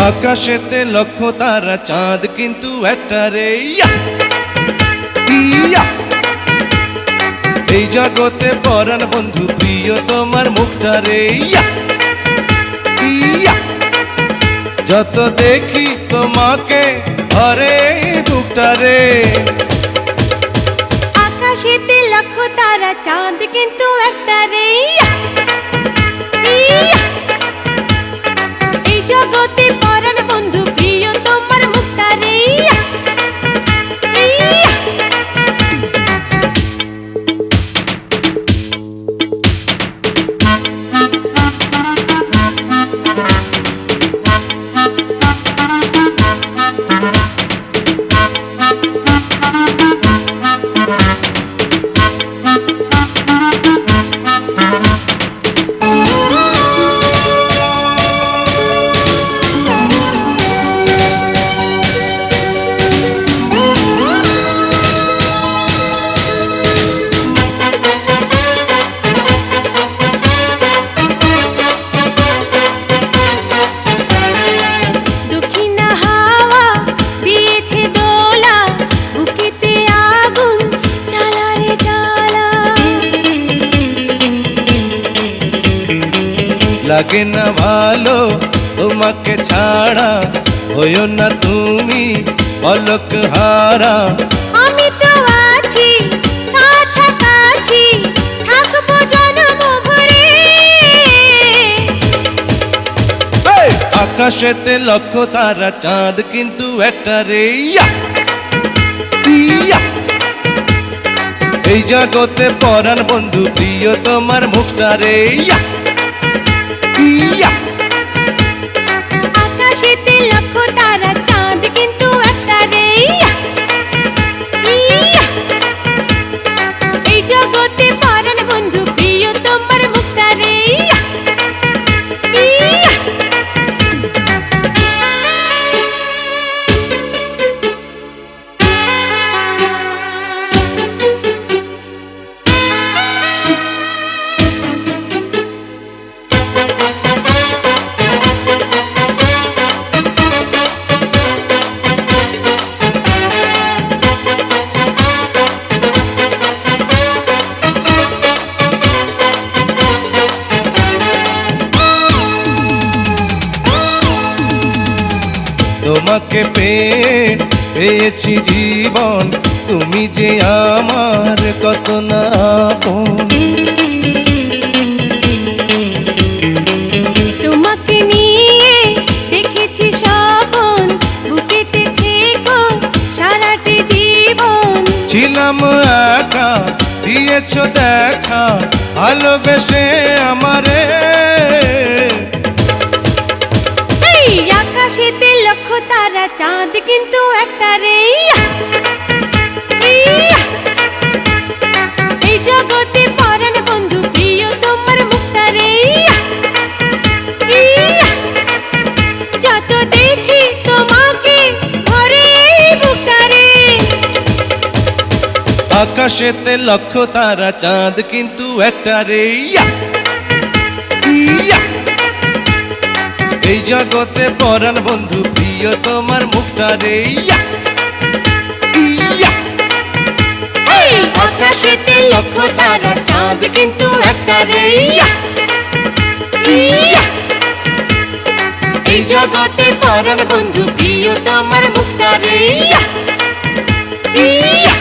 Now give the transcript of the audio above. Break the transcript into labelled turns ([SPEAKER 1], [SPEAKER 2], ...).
[SPEAKER 1] আকাশেতে লক্ষ তারা চাঁদ কিন্তু একটা রে ইয়া ইয়া। এই জগতে পরাণ বন্ধু প্রিয় তোমার মুখটা রে ইয়া ইয়া। যত দেখি তোমাকে ঘরে বুকটা রে।
[SPEAKER 2] আকাশেতে লক্ষ তারা চাঁদ কিন্তু একটা রে ইয়া ইয়া। এই জগতে পরাণ বন্ধু প্রিয় তোমার মুখটা রে ইয়া ইয়া।
[SPEAKER 1] লাগে না ভালো তোমাকে ছাড়া, হইও না তুমি পলক হারা।
[SPEAKER 2] আমি তো আছি কাছাকাছি, থাকবো জন্ম ভরে।
[SPEAKER 1] আকাশেতে লক্ষ তারা চাঁদ কিন্তু একটা রে ইয়া ইয়া। এই জগতে পরাণ বন্ধু প্রিয় তোমার মুখটা রে ইয়া ইয়া।
[SPEAKER 2] আকাশেতে লক্ষ তারা চাঁদ কিন্তু একটা রে ইয়া ইয়া। এই জগতে পরাণ বন্ধু প্রিয় তোমার মুখটা রে ইয়া ইয়া।
[SPEAKER 1] তোমাকে পেয়েছি জীবন, তুমি যে আমার কত না আপন।
[SPEAKER 2] তোমাকে নিয়ে দেখেছি স্বপন, বুকেতে থেকো সারাটি জীবন।
[SPEAKER 1] ছিলাম একা দিয়েছ দেখা, ভালোবেসে আমারে।
[SPEAKER 2] আকাশেতে লক্ষ তারা চাঁদ কিন্তু একটা রে ইয়া ইয়া। এই জগতে পরাণ বন্ধু প্রিয় তোমার মুখটা রে ইয়া ইয়া। যত দেখি তোমাকে ঘরে বুকটা রে।
[SPEAKER 1] আকাশেতে লক্ষ তারা চাঁদ কিন্তু একটা রে ইয়া ইয়া। এই জগতে পরাণ বন্ধু প্রিয় তোমার মুখটা রে ইয়া ইয়া।
[SPEAKER 2] আকাশেতে লক্ষ তারা চাঁদ কিন্তু একটা রে ইয়া ইয়া। এই জগতে পরাণ বন্ধু প্রিয় তোমার মুখটা রে ইয়া ইয়া।